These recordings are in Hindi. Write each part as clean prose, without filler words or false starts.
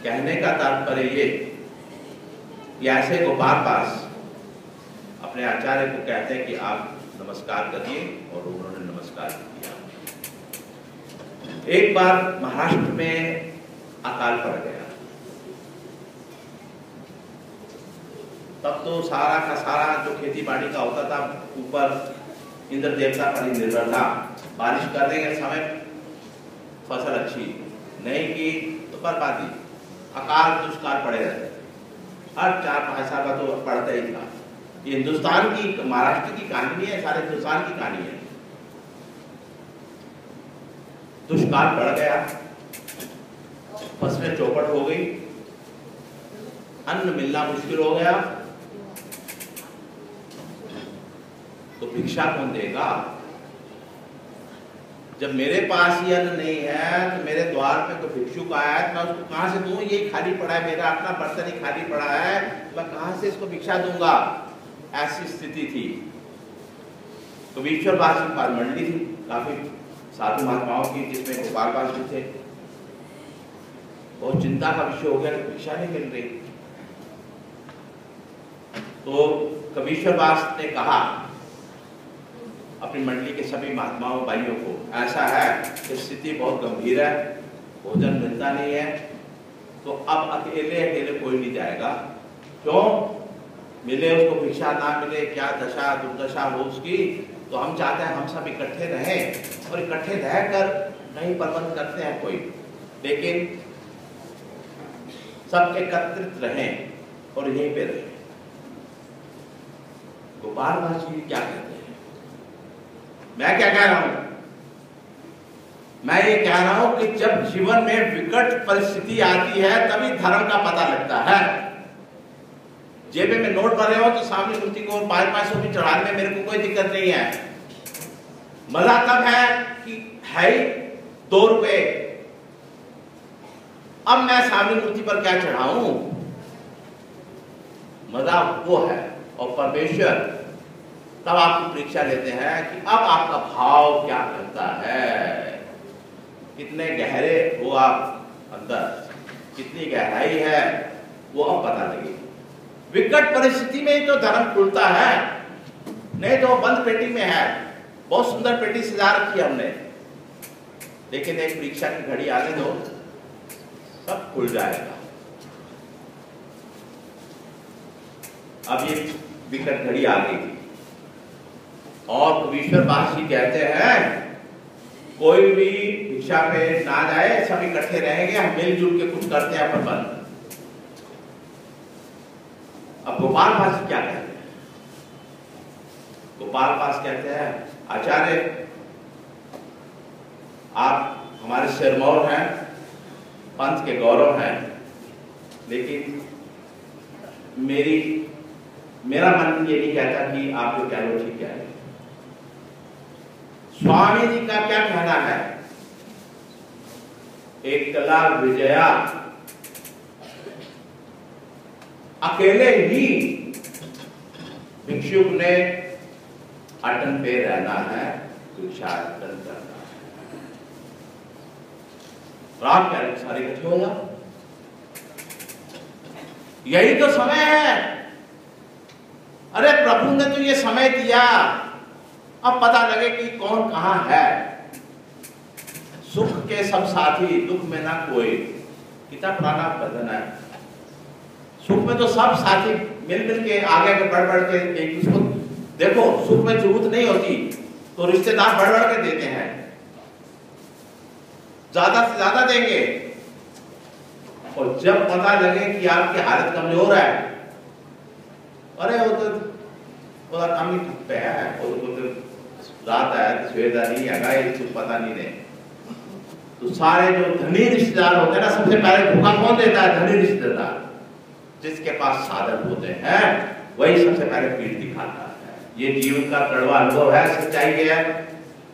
कहने का तात्पर्य ये कि ऐसे गोपाल दास अपने आचार्य को कहते हैं कि आप नमस्कार करिए, और उन्होंने नमस्कार किया। एक बार महाराष्ट्र में अकाल पड़ गया, तब तो सारा का सारा जो खेती बाड़ी का होता था ऊपर इंद्र देवता पर ही निर्भर था। बारिश करने के समय फसल अच्छी नहीं की तो बर्बादी, अकाल दुष्काल पड़े रहते, हर 4-5 साल का तो पड़ता ही था। ये हिंदुस्तान की, महाराष्ट्र की कहानी नहीं है, सारे हिंदुस्तान की कहानी है। दुष्काल पड़ गया, फसलें चौपट हो गई, अन्न मिलना मुश्किल हो गया, तो भिक्षा कौन देगा? जब मेरे पास ही अन्न नहीं है तो मेरे द्वार पे तो भिक्षुक आया है, मैं उसको कहां से दूं? ये खाली पड़ा है, मेरा अपना बर्तन ही खाली पड़ा है, मैं कहां से इसको भिक्षा दूंगा? ऐसी स्थिति थी। कबीरश्वर दास की मंडली थी काफी साधु महात्माओं की, जिसमें गोपाल दास भी थे। बहुत चिंता का विषय हो गया कि भिक्षा नहीं मिल रही। तो कबीरश्वर दास ने कहा अपनी मंडली के सभी महात्माओं भाइयों को, ऐसा है कि स्थिति बहुत गंभीर है, भोजन मिलता नहीं है, तो अब अकेले अकेले कोई नहीं जाएगा। क्यों? मिले उसको भिक्षा, ना मिले क्या दशा दुर्दशा हो उसकी, तो हम चाहते हैं हम सब इकट्ठे रहें, और इकट्ठे रहकर नहीं प्रबंध करते हैं कोई, लेकिन सब एकत्रित रहें और यहीं पे रहें। गोपाल दास जी क्या कहते हैं? मैं क्या कह रहा हूं? मैं ये कह रहा हूं कि जब जीवन में विकट परिस्थिति आती है तभी धर्म का पता लगता है। जेबे में नोट भरे हो तो सामने मूर्ति को 500 भी चढ़ाने में मेरे को कोई दिक्कत नहीं है। मजा तब है कि है 2 रुपए, अब मैं सामने मूर्ति पर क्या चढ़ाऊं? मजा वो है। और परमेश्वर तब आपको परीक्षा लेते हैं कि अब आपका भाव क्या करता है, कितने गहरे हो आप अंदर, कितनी गहराई है वो अब पता लगेगी। विकट परिस्थिति में ही तो धर्म खुलता है, नहीं तो बंद पेटी में है। बहुत सुंदर पेटी सजा रखी है हमने, लेकिन एक परीक्षा की घड़ी आने दो, सब खुल जाएगा। अब ये विकट घड़ी आ गई थी, और कबीरश्वर दास जी कहते हैं कोई भी भिक्षा पे ना जाए, सब इकट्ठे रहेंगे, हम मिलजुल के कुछ करते हैं प्रबंध। अब गोपाल दास क्या कहते हैं? गोपाल दास कहते हैं आचार्य आप हमारे सिरमौर हैं, पंथ के गौरव हैं, लेकिन मेरा मन ये नहीं कहता कि आप जो कह लो ठीक है। स्वामी जी का क्या कहना है? एकला विजया, अकेले ही भिक्षुक ने अटन पे रहना है, भिक्षाटन करना है। रात क्या सारे इकट्ठे हो जाओ, यही तो समय है। अरे प्रभु ने तो ये समय दिया, अब पता लगे कि कौन कहां है। सुख के सब साथी, दुख में ना कोई, कितना पुराना भजन है। सुख में तो सब साथी मिल के आगे बढ़ के एक दूसरे को देखो। सुख में जरूरत नहीं होती तो रिश्तेदार बढ़ के देते हैं, ज्यादा से ज्यादा देंगे। और जब पता लगे कि आपकी हालत कमजोर है, अरे वो तो काम ही पे है, वो तो रात है सवेरा नहीं है, कुछ पता नहीं है। तो सारे जो धनी रिश्तेदार होते हैं ना, सबसे पहले धोखा कौन देता है? धनी रिश्तेदार। जिसके पास साधन होते हैं वही सबसे पहले पीठ दिखाता है। ये जीवन का कड़वा अनुभव है, सच्चाई है,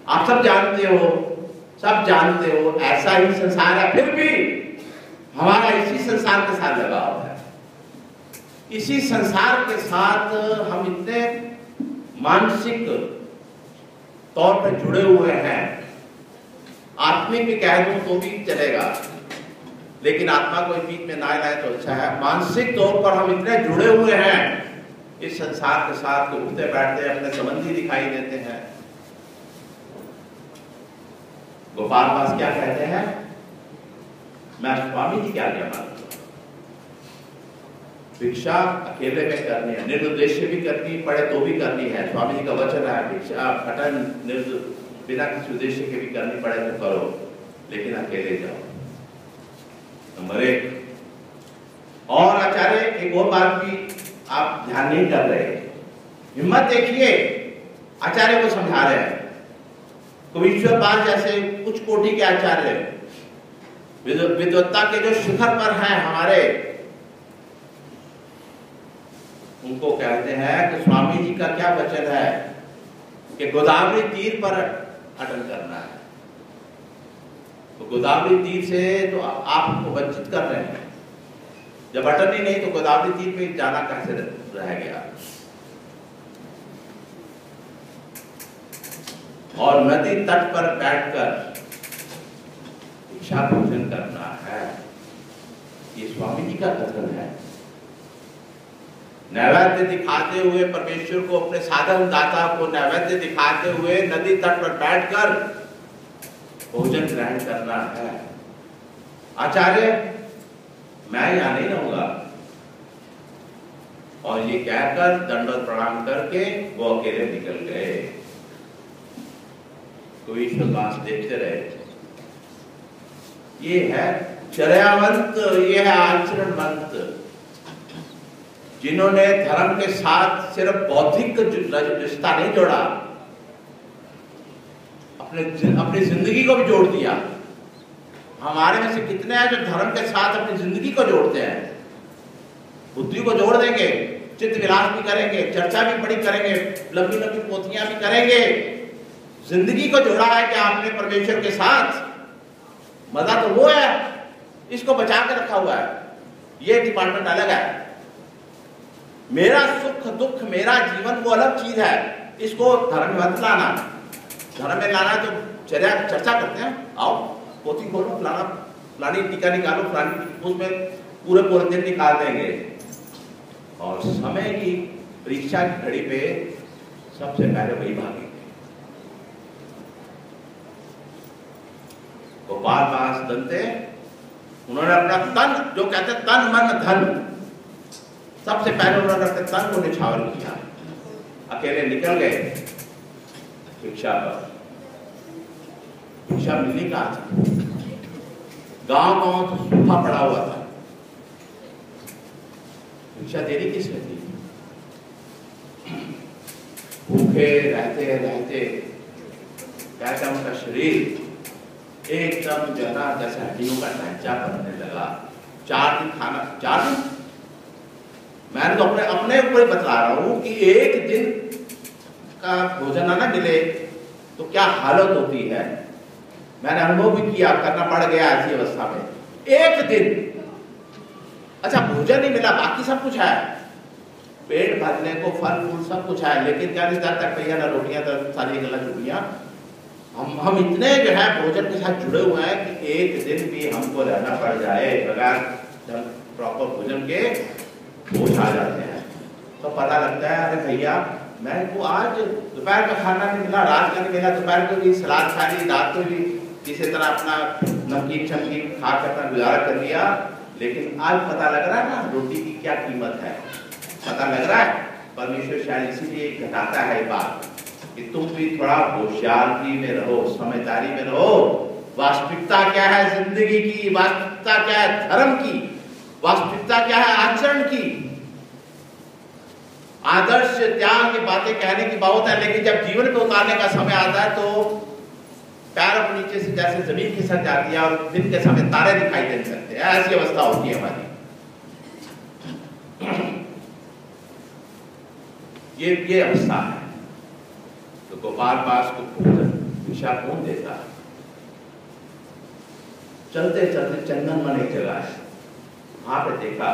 आप सब जानते हो, ऐसा ही संसार है। फिर भी हमारा इसी संसार के साथ लगाव है, इसी संसार के साथ हम इतने मानसिक तौर पर जुड़े हुए हैं, आत्मिक भी कह दूं तो भी चलेगा, लेकिन आत्मा को बीच में ना लाए तो अच्छा है। मानसिक तौर पर हम इतने जुड़े हुए हैं इस संसार के साथ, तो उठते बैठते अपने संबंधी दिखाई देते हैं। गोपाल दास क्या कहते हैं, मैं स्वामी जी क्या मानता हूं, भिक्षा अकेले में करनी है, निर्देश भी करनी पड़े तो भी करनी है। स्वामी जी का वचन है, भिक्षा खटन बिना किसी उद्देश्य के भी करनी पड़े तो करो, लेकिन अकेले जाओ। नंबर 1। और आचार्य एक और बात भी आप ध्यान नहीं कर रहे, हिम्मत देखिए, आचार्य को समझा रहे हैं। कवीश्वर पाल जैसे उच्च कोटि के आचार्य, विद्वत्ता के जो शिखर पर हैं हमारे, उनको कहते हैं कि स्वामी जी का क्या वचन है कि गोदावरी तीर पर अटल करना है। तो गोदावरी तीर से तो आपको वंचित कर रहे हैं, जब अटल ही नहीं तो गोदावरी तीर पे जाना कैसे रह गया। और नदी तट पर बैठकर भिक्षा भोजन करना है, ये स्वामी जी का कथन है। नैवेद्य दिखाते हुए परमेश्वर को, अपने साधन दाता को नैवेद्य दिखाते हुए नदी तट पर बैठकर भोजन ग्रहण करना है। आचार्य मैं यहां नहीं रहूंगा, और ये कहकर दंडवत प्रणाम करके वो अकेले निकल गए। तो ईश्वर दास देखते रहे। ये है चर्यावंत, ये है आचरणवंत, जिन्होंने धर्म के साथ सिर्फ बौद्धिक रिश्ता नहीं जोड़ा, अपनी जिंदगी को भी जोड़ दिया। हमारे में से कितने हैं जो धर्म के साथ अपनी जिंदगी को जोड़ते हैं? बुद्धि को जोड़ देंगे, चित्त विलास भी करेंगे, चर्चा भी बड़ी करेंगे, लंबी लंबी पोथियां भी करेंगे। जिंदगी को जोड़ा है क्या आपने परमेश्वर के साथ? मजा तो वो है, इसको बचा कर रखा हुआ है, ये डिपार्टमेंट अलग है। मेरा सुख दुख, मेरा जीवन वो अलग चीज है, इसको धर्म में मत लाना। धर्म में लाना तो चर्चा करते हैं, आओ पोथी खोलो, फलानी टीका निकालो, फलानी, उसमें पूरे दिन निकाल देंगे। और समय की परीक्षा की घड़ी पे सबसे पहले वही भागेंगे। गोपाल दास दंते, उन्होंने अपना तन, जो कहते तन मन धन, सबसे पहले उन्होंने अपने तन को निछावर किया, अकेले निकल गए भिक्षा पर। भिक्षा मिलनी कहाँ थी? गांव तो सूखा पड़ा हुआ था, भिक्षा देनी किसने थी? भूखे रहते रहते कहता उनका शरीर एकदम जना जैसे हड्डियों का ढांचा बनने लगा। 4 दिन खाना, 4 दिन, मैं तो अपने ऊपर बता रहा हूं कि एक दिन का भोजन ना मिले तो क्या हालत होती है। मैंने अनुभव भी किया, करना पड़ गया ऐसी अवस्था में। एक दिन अच्छा भोजन नहीं मिला, बाकी सब कुछ है, पेट भरने को फल फूल सब कुछ है, लेकिन क्या नहीं तक भैया ना रोटियां तो सारी गलत रोटियां। हम इतने जो है भोजन के साथ जुड़े हुए हैं कि एक दिन भी हमको रहना पड़ जाए बगैर प्रॉपर भोजन के, बोझ आ जाते हैं। तो पता लगता है अरे भैया मैं को आज दोपहर का खाना नहीं मिला, रात का नहीं मिला, दोपहर को भी सलाद खा ली, रात को भी किसी तरह अपना नमकीन चमकीन खा कर अपना गुजारा कर लिया। लेकिन आज पता लग रहा है ना रोटी की क्या कीमत है, पता लग रहा है। परमेश्वर शायद इसीलिए घटाता है बात कि तुम भी थोड़ा होशियारी में रहो, समझदारी में रहो। वास्तविकता क्या है जिंदगी की, वास्तविकता क्या है धर्म की, वास्तविकता क्या है आचरण की। आदर्श त्याग की बातें कहने की बहुत है, लेकिन जब जीवन पे उतारने का समय आता है तो पैर अपने नीचे से जैसे जमीन खिसक जाती है और दिन के समय तारे दिखाई देने लगते हैं, ऐसी अवस्था होती है हमारी। ये अवस्था है। तो गोपाल दास को भोजन भिक्षा कौन देता है? चलते चलते चंदन मन एक जगह है, वहां पे देखा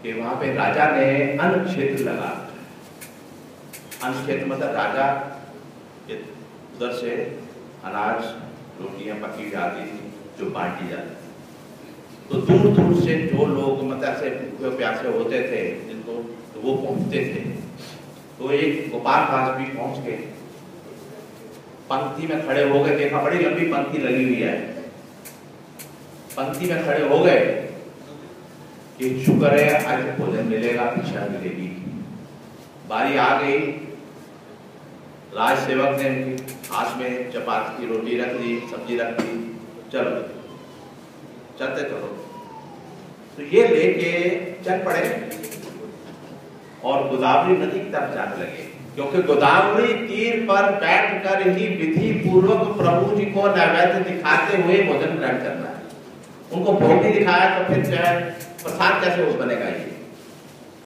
कि वहां पे राजा ने अन्न क्षेत्र लगा। अन्न क्षेत्र मतलब राजा उधर से अनाज रोटियां पकी जाती थी, जो बांटी जाती। तो दूर दूर से जो लोग मतलब से भूखे प्यासे होते थे जिनको, तो वो पहुंचते थे। तो एक गोपाल दास भी पहुंच गए, पंक्ति में खड़े हो गए, देखा बड़ी लंबी पंक्ति लगी हुई है, पंक्ति में खड़े हो गए कि शुक्र है आज भोजन मिलेगा, भिक्षा मिलेगी। बारी आ गई, राज सेवक ने हाथ में चपाती की रोटी रख दी, सब्जी रख दी, चलो चलते चलो। तो ये लेके चल पड़े और गोदावरी नदी की तरफ जाने लगे, क्योंकि गोदावरी तीर पर बैठकर ही विधि पूर्वक प्रभु जी को नैवेद्य दिखाते हुए भोजन ग्रहण करना है। उनको भोग नहीं दिखाया तो फिर प्रसाद कैसे हो बनेगा ये।